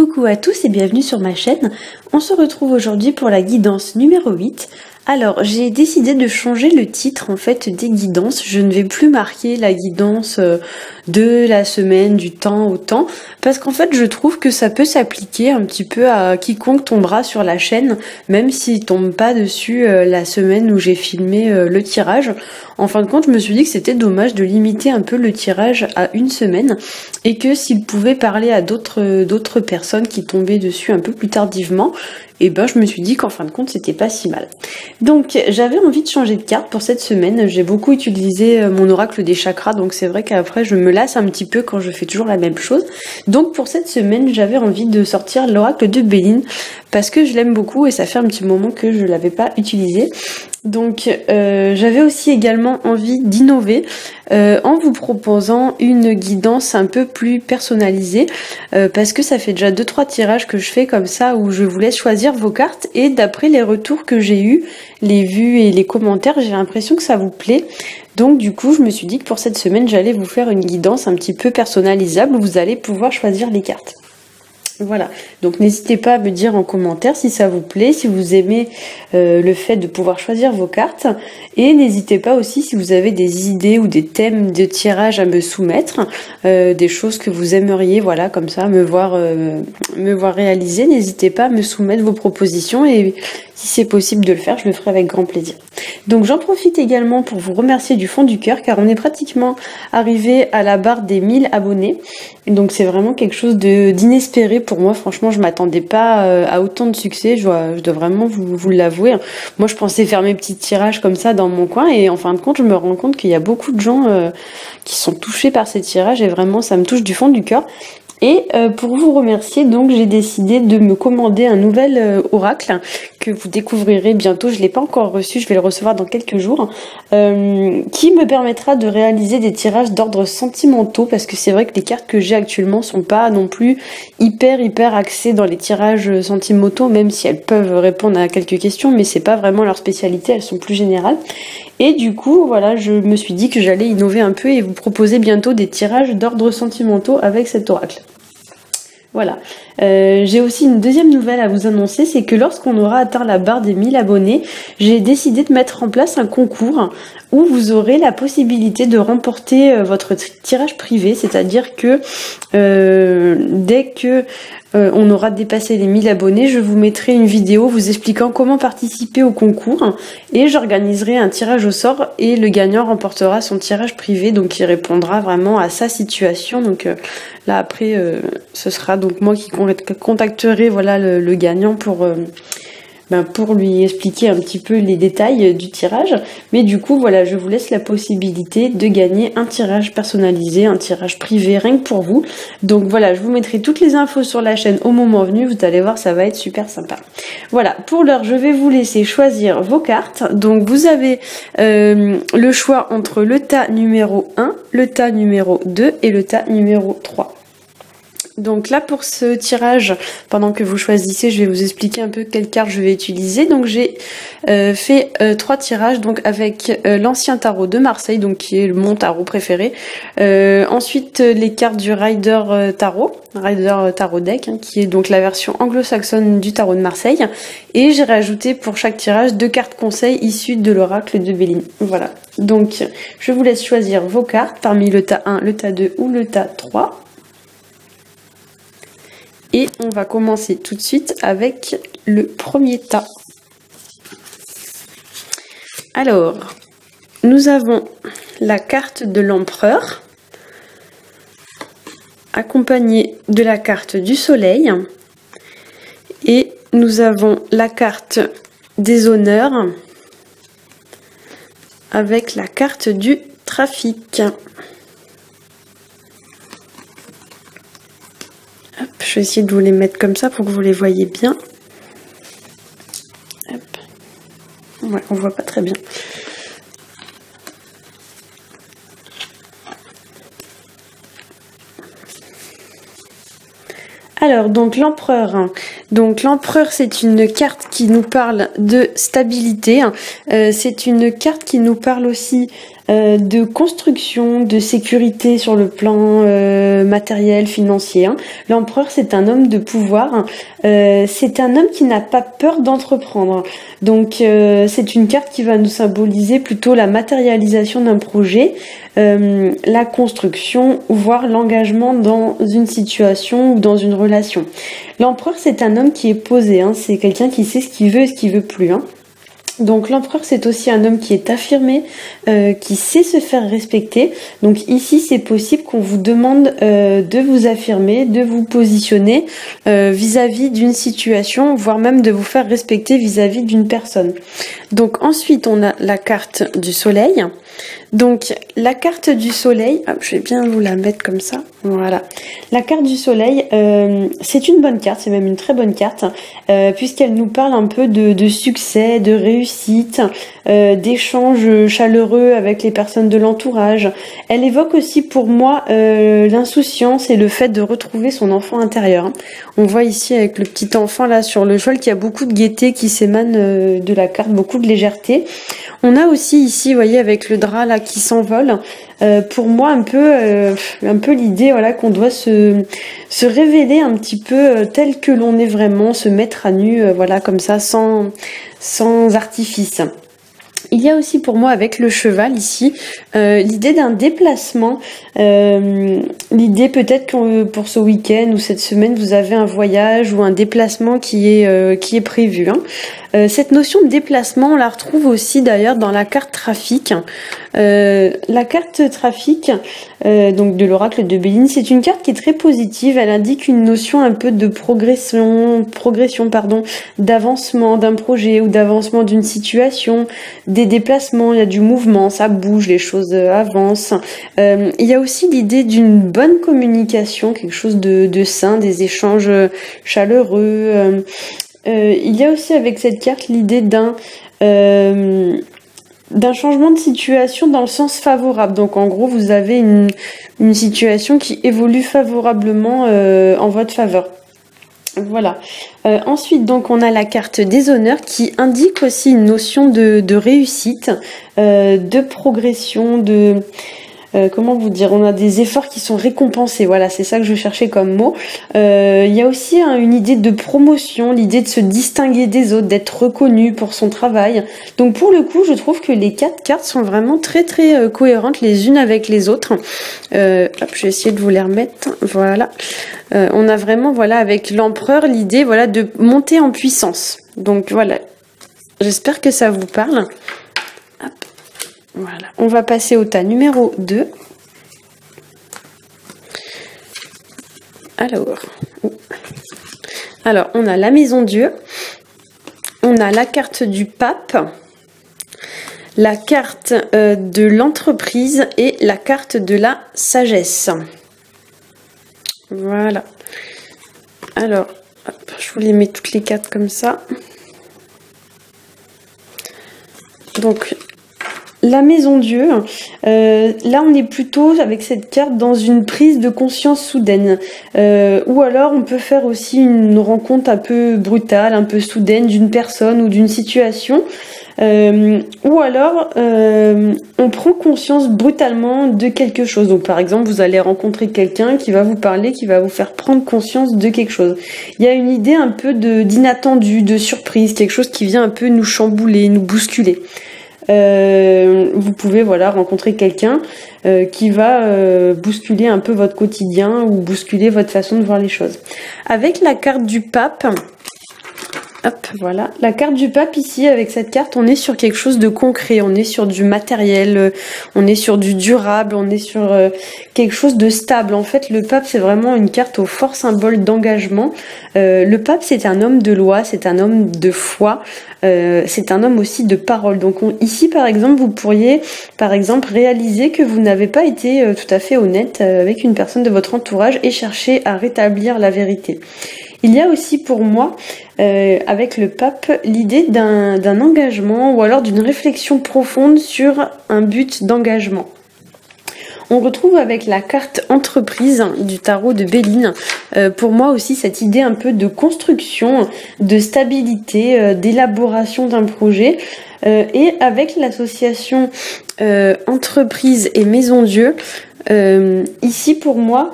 Coucou à tous et bienvenue sur ma chaîne. On se retrouve aujourd'hui pour la guidance numéro 8. Alors, j'ai décidé de changer le titre en fait des guidances. Je ne vais plus marquer la guidance de la semaine, du temps au temps, parce qu'en fait, je trouve que ça peut s'appliquer un petit peu à quiconque tombera sur la chaîne, même s'il tombe pas dessus la semaine où j'ai filmé le tirage. En fin de compte, je me suis dit que c'était dommage de limiter un peu le tirage à une semaine et que s'il pouvait parler à d'autres personnes qui tombaient dessus un peu plus tardivement, et ben je me suis dit qu'en fin de compte c'était pas si mal. Donc j'avais envie de changer de carte pour cette semaine. J'ai beaucoup utilisé mon oracle des chakras, donc c'est vrai qu'après je me lasse un petit peu quand je fais toujours la même chose. Donc pour cette semaine j'avais envie de sortir l'oracle de Béline parce que je l'aime beaucoup et ça fait un petit moment que je l'avais pas utilisé. Donc j'avais aussi également envie d'innover en vous proposant une guidance un peu plus personnalisée parce que ça fait déjà 2-3 tirages que je fais comme ça où je vous laisse choisir vos cartes et d'après les retours que j'ai eus, les vues et les commentaires, j'ai l'impression que ça vous plaît. Donc du coup je me suis dit que pour cette semaine j'allais vous faire une guidance un petit peu personnalisable où vous allez pouvoir choisir les cartes. Voilà, donc n'hésitez pas à me dire en commentaire si ça vous plaît, si vous aimez le fait de pouvoir choisir vos cartes, et n'hésitez pas aussi si vous avez des idées ou des thèmes de tirage à me soumettre, des choses que vous aimeriez, voilà, comme ça, me voir réaliser, n'hésitez pas à me soumettre vos propositions et si c'est possible de le faire, je le ferai avec grand plaisir. Donc j'en profite également pour vous remercier du fond du cœur car on est pratiquement arrivé à la barre des 1000 abonnés. Et donc c'est vraiment quelque chose d'inespéré pour moi. Franchement, je m'attendais pas à autant de succès. Je dois vraiment vous l'avouer. Moi, je pensais faire mes petits tirages comme ça dans mon coin et en fin de compte, je me rends compte qu'il y a beaucoup de gens qui sont touchés par ces tirages et vraiment, ça me touche du fond du cœur. Et pour vous remercier, donc j'ai décidé de me commander un nouvel oracle que vous découvrirez bientôt. Je l'ai pas encore reçu, je vais le recevoir dans quelques jours, qui me permettra de réaliser des tirages d'ordre sentimentaux parce que c'est vrai que les cartes que j'ai actuellement sont pas non plus hyper axées dans les tirages sentimentaux, même si elles peuvent répondre à quelques questions, mais c'est pas vraiment leur spécialité, elles sont plus générales. Et du coup, voilà, je me suis dit que j'allais innover un peu et vous proposer bientôt des tirages d'ordre sentimentaux avec cet oracle. Voilà. J'ai aussi une deuxième nouvelle à vous annoncer, c'est que lorsqu'on aura atteint la barre des 1000 abonnés, j'ai décidé de mettre en place un concours où vous aurez la possibilité de remporter votre tirage privé, c'est-à-dire que dès que on aura dépassé les 1000 abonnés, je vous mettrai une vidéo vous expliquant comment participer au concours et j'organiserai un tirage au sort et le gagnant remportera son tirage privé, donc il répondra vraiment à sa situation. Donc là après ce sera donc moi qui contacterai voilà le gagnant pour lui expliquer un petit peu les détails du tirage. Mais du coup, voilà, je vous laisse la possibilité de gagner un tirage personnalisé, un tirage privé, rien que pour vous. Donc voilà, je vous mettrai toutes les infos sur la chaîne au moment venu. Vous allez voir, ça va être super sympa. Voilà, pour l'heure, je vais vous laisser choisir vos cartes. Donc vous avez le choix entre le tas numéro 1, le tas numéro 2 et le tas numéro 3. Donc là pour ce tirage, pendant que vous choisissez, je vais vous expliquer un peu quelle carte je vais utiliser. Donc j'ai fait 3 tirages donc avec l'ancien tarot de Marseille, donc qui est mon tarot préféré. Ensuite les cartes du Rider Tarot Deck, qui est donc la version anglo-saxonne du tarot de Marseille. Et j'ai rajouté pour chaque tirage 2 cartes conseils issues de l'oracle de Béline. Voilà. Donc je vous laisse choisir vos cartes parmi le tas 1, le tas 2 ou le tas 3. Et on va commencer tout de suite avec le premier tas. Alors, nous avons la carte de l'empereur, accompagnée de la carte du soleil. Et nous avons la carte des honneurs, avec la carte du trafic. Je vais essayer de vous les mettre comme ça pour que vous les voyez bien. Hop. Ouais, on voit pas très bien. Alors, donc l'empereur. Donc l'empereur, c'est une carte qui nous parle de stabilité. C'est une carte qui nous parle aussi de construction, de sécurité sur le plan matériel, financier. Hein. L'empereur, c'est un homme de pouvoir. C'est un homme qui n'a pas peur d'entreprendre. Donc, c'est une carte qui va nous symboliser plutôt la matérialisation d'un projet, la construction, voire l'engagement dans une situation ou dans une relation. L'empereur, c'est un homme qui est posé. Hein. C'est quelqu'un qui sait ce qu'il veut et ce qu'il veut plus. Hein. Donc l'empereur, c'est aussi un homme qui est affirmé, qui sait se faire respecter. Donc ici, c'est possible qu'on vous demande de vous affirmer, de vous positionner vis-à-vis d'une situation, voire même de vous faire respecter vis-à-vis d'une personne. Donc ensuite, on a la carte du soleil. Donc la carte du soleil, je vais bien vous la mettre comme ça, voilà. La carte du soleil, c'est une bonne carte, c'est même une très bonne carte, puisqu'elle nous parle un peu de succès, de réussite, d'échanges chaleureux avec les personnes de l'entourage. Elle évoque aussi pour moi l'insouciance et le fait de retrouver son enfant intérieur. On voit ici avec le petit enfant là sur le cheval qu'il y a beaucoup de gaieté qui s'émane de la carte, beaucoup de légèreté. On a aussi ici, vous voyez, avec le drap là qui s'envole, pour moi un peu l'idée, voilà, qu'on doit se révéler un petit peu tel que l'on est vraiment, se mettre à nu, voilà, comme ça, sans artifice. Il y a aussi pour moi avec le cheval ici l'idée d'un déplacement, l'idée peut-être que pour ce week-end ou cette semaine vous avez un voyage ou un déplacement qui est prévu. Hein. Cette notion de déplacement, on la retrouve aussi d'ailleurs dans la carte trafic. La carte trafic, donc de l'oracle de Béline, c'est une carte qui est très positive. Elle indique une notion un peu de progression, d'avancement d'un projet ou d'avancement d'une situation, des déplacements, il y a du mouvement, ça bouge, les choses avancent. Il y a aussi l'idée d'une bonne communication, quelque chose de sain, des échanges chaleureux. Il y a aussi avec cette carte l'idée d'un changement de situation dans le sens favorable. Donc en gros, vous avez une situation qui évolue favorablement en votre faveur. Voilà. Ensuite, donc, on a la carte des honneurs qui indique aussi une notion de réussite, de progression, comment vous dire, on a des efforts qui sont récompensés, voilà, c'est ça que je cherchais comme mot. Il y a aussi une idée de promotion, l'idée de se distinguer des autres, d'être reconnu pour son travail. Donc pour le coup, je trouve que les 4 cartes sont vraiment très très cohérentes les unes avec les autres. Je vais essayer de vous les remettre, voilà. On a vraiment, voilà, avec l'empereur, l'idée, voilà, de monter en puissance. Donc voilà, j'espère que ça vous parle. Hop. Voilà, on va passer au tas numéro 2. Alors, on a la maison Dieu, on a la carte du pape, la carte de l'entreprise et la carte de la sagesse. Voilà. Alors, hop, je vous les mets toutes les 4 comme ça. Donc, la maison Dieu, là on est plutôt avec cette carte dans une prise de conscience soudaine. Ou alors on peut faire aussi une rencontre un peu brutale, un peu soudaine d'une personne ou d'une situation. Ou alors on prend conscience brutalement de quelque chose. Donc par exemple vous allez rencontrer quelqu'un qui va vous parler, qui va vous faire prendre conscience de quelque chose. Il y a une idée un peu d'inattendu, de surprise, quelque chose qui vient un peu nous chambouler, nous bousculer. Vous pouvez rencontrer quelqu'un qui va bousculer un peu votre quotidien ou bousculer votre façon de voir les choses. Avec la carte du pape, hop, voilà, la carte du pape ici, avec cette carte, on est sur quelque chose de concret, on est sur du matériel, on est sur du durable, on est sur quelque chose de stable. En fait, le pape, c'est vraiment une carte au fort symbole d'engagement. Le pape, c'est un homme de loi, c'est un homme de foi, c'est un homme aussi de parole. Donc ici, par exemple, vous pourriez, réaliser que vous n'avez pas été tout à fait honnête avec une personne de votre entourage et chercher à rétablir la vérité. Il y a aussi pour moi, avec le pape, l'idée d'un engagement ou alors d'une réflexion profonde sur un but d'engagement. On retrouve avec la carte entreprise du tarot de Béline, pour moi aussi cette idée un peu de construction, de stabilité, d'élaboration d'un projet. Et avec l'association entreprise et maison Dieu, ici pour moi,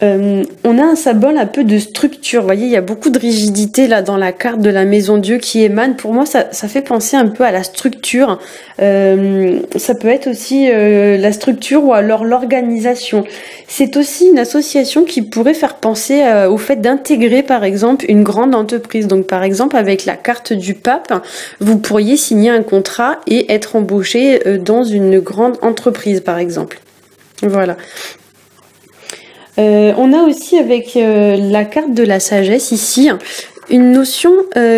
on a un symbole un peu de structure. Vous voyez, il y a beaucoup de rigidité là dans la carte de la maison Dieu qui émane. Pour moi, ça fait penser un peu à la structure. Ça peut être aussi la structure ou alors l'organisation. C'est aussi une association qui pourrait faire penser au fait d'intégrer par exemple une grande entreprise. Donc par exemple avec la carte du pape, vous pourriez signer un contrat et être embauché dans une grande entreprise par exemple. Voilà. On a aussi avec la carte de la sagesse ici une notion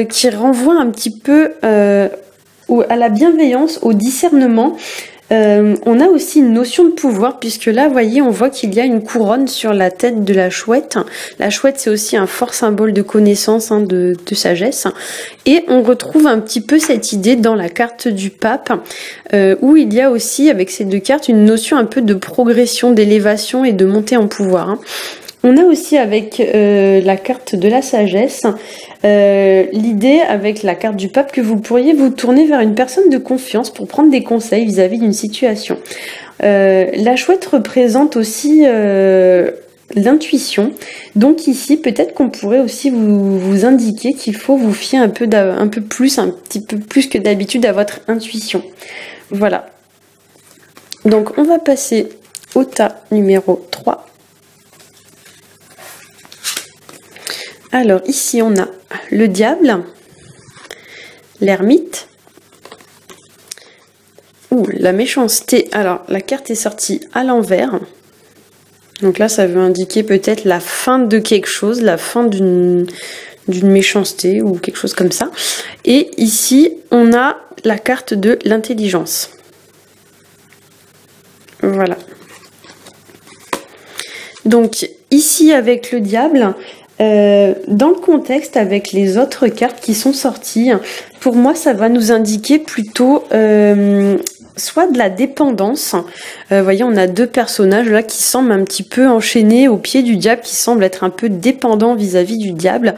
qui renvoie un petit peu à la bienveillance, au discernement. On a aussi une notion de pouvoir puisque là, vous voyez, on voit qu'il y a une couronne sur la tête de la chouette. La chouette, c'est aussi un fort symbole de connaissance, de sagesse. Et on retrouve un petit peu cette idée dans la carte du pape où il y a aussi, avec ces deux cartes, une notion un peu de progression, d'élévation et de montée en pouvoir. On a aussi avec la carte de la sagesse l'idée avec la carte du pape que vous pourriez vous tourner vers une personne de confiance pour prendre des conseils vis-à-vis d'une situation. La chouette représente aussi l'intuition. Donc ici, peut-être qu'on pourrait aussi vous indiquer qu'il faut vous fier un petit peu plus que d'habitude à votre intuition. Voilà. Donc on va passer au tas numéro 3. Alors ici on a le diable, l'ermite, la méchanceté. Alors la carte est sortie à l'envers. Donc là ça veut indiquer peut-être la fin de quelque chose, la fin d'une méchanceté ou quelque chose comme ça. Et ici on a la carte de l'intelligence. Voilà. Donc ici avec le diable, dans le contexte avec les autres cartes qui sont sorties, pour moi ça va nous indiquer plutôt soit de la dépendance. Voyez, on a deux personnages là qui semblent un petit peu enchaînés au pied du diable, qui semblent être un peu dépendants vis-à-vis du diable.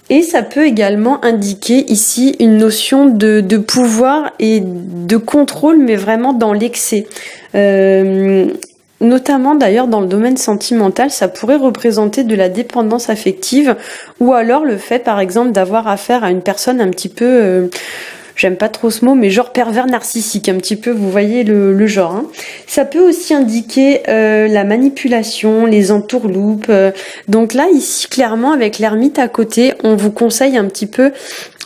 Et ça peut également indiquer ici une notion de pouvoir et de contrôle, mais vraiment dans l'excès. Notamment d'ailleurs dans le domaine sentimental, ça pourrait représenter de la dépendance affective ou alors le fait par exemple d'avoir affaire à une personne un petit peu, j'aime pas trop ce mot, mais genre pervers narcissique, un petit peu, vous voyez le genre. Hein. Ça peut aussi indiquer la manipulation, les entourloupes. Donc là, ici, clairement, avec l'ermite à côté, on vous conseille un petit peu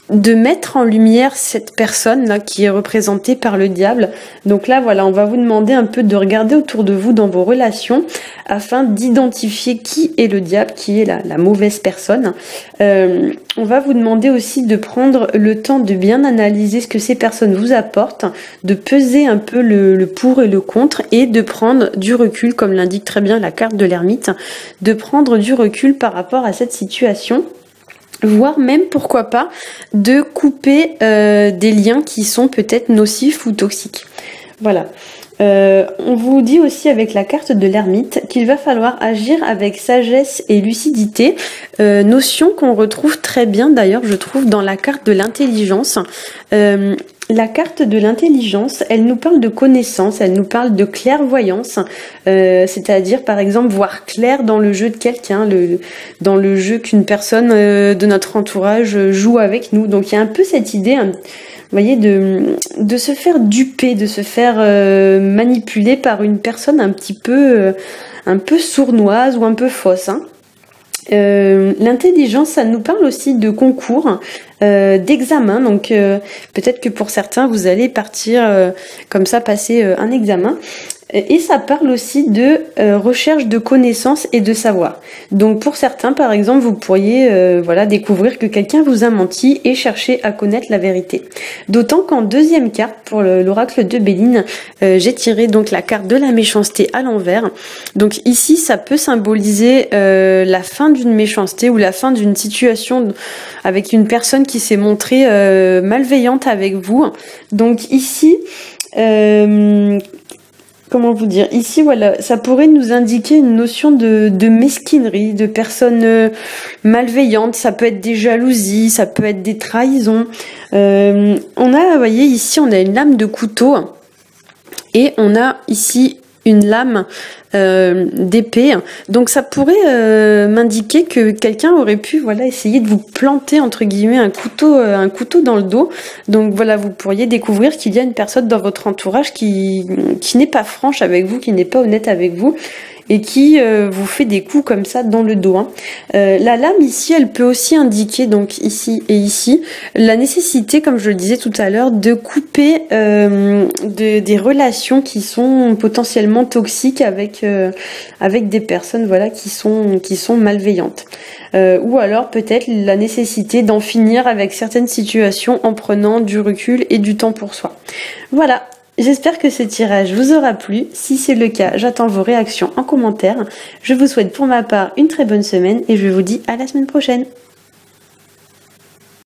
de mettre en lumière cette personne là qui est représentée par le diable. Donc là voilà, on va vous demander un peu de regarder autour de vous dans vos relations afin d'identifier qui est le diable, qui est la mauvaise personne. On va vous demander aussi de prendre le temps de bien analyser ce que ces personnes vous apportent, de peser un peu le pour et le contre et de prendre du recul, comme l'indique très bien la carte de l'ermite, de prendre du recul par rapport à cette situation. Voire même, pourquoi pas, de couper des liens qui sont peut-être nocifs ou toxiques. Voilà. On vous dit aussi avec la carte de l'ermite qu'il va falloir agir avec sagesse et lucidité, notion qu'on retrouve très bien d'ailleurs, je trouve, dans la carte de l'intelligence. La carte de l'intelligence, elle nous parle de connaissance, elle nous parle de clairvoyance, c'est-à-dire par exemple voir clair dans le jeu de quelqu'un, dans le jeu qu'une personne de notre entourage joue avec nous. Donc il y a un peu cette idée, vous voyez, de se faire duper, de se faire manipuler par une personne un peu sournoise ou un peu fausse. Hein. L'intelligence, ça nous parle aussi de concours, d'examen. Donc peut-être que pour certains, vous allez partir comme ça, passer un examen. Et ça parle aussi de recherche de connaissances et de savoir. Donc pour certains, par exemple, vous pourriez découvrir que quelqu'un vous a menti et chercher à connaître la vérité. D'autant qu'en deuxième carte, pour l'oracle de Béline, j'ai tiré donc la carte de la méchanceté à l'envers. Donc ici, ça peut symboliser la fin d'une méchanceté ou la fin d'une situation avec une personne qui s'est montrée malveillante avec vous. Donc ici... comment vous dire, ici voilà, ça pourrait nous indiquer une notion de mesquinerie, de personnes malveillantes, ça peut être des jalousies, ça peut être des trahisons. On a, vous voyez, ici on a une lame de couteau et on a ici une lame d'épée. Donc ça pourrait m'indiquer que quelqu'un aurait pu essayer de vous planter entre guillemets un couteau dans le dos. Donc voilà, vous pourriez découvrir qu'il y a une personne dans votre entourage qui n'est pas franche avec vous, qui n'est pas honnête avec vous et qui vous fait des coups comme ça dans le dos. La lame ici, elle peut aussi indiquer, donc ici et ici, la nécessité, comme je le disais tout à l'heure, de couper des relations qui sont potentiellement toxiques avec des personnes qui sont malveillantes. Ou alors peut-être la nécessité d'en finir avec certaines situations en prenant du recul et du temps pour soi. Voilà. J'espère que ce tirage vous aura plu. Si c'est le cas, j'attends vos réactions en commentaire. Je vous souhaite pour ma part une très bonne semaine et je vous dis à la semaine prochaine.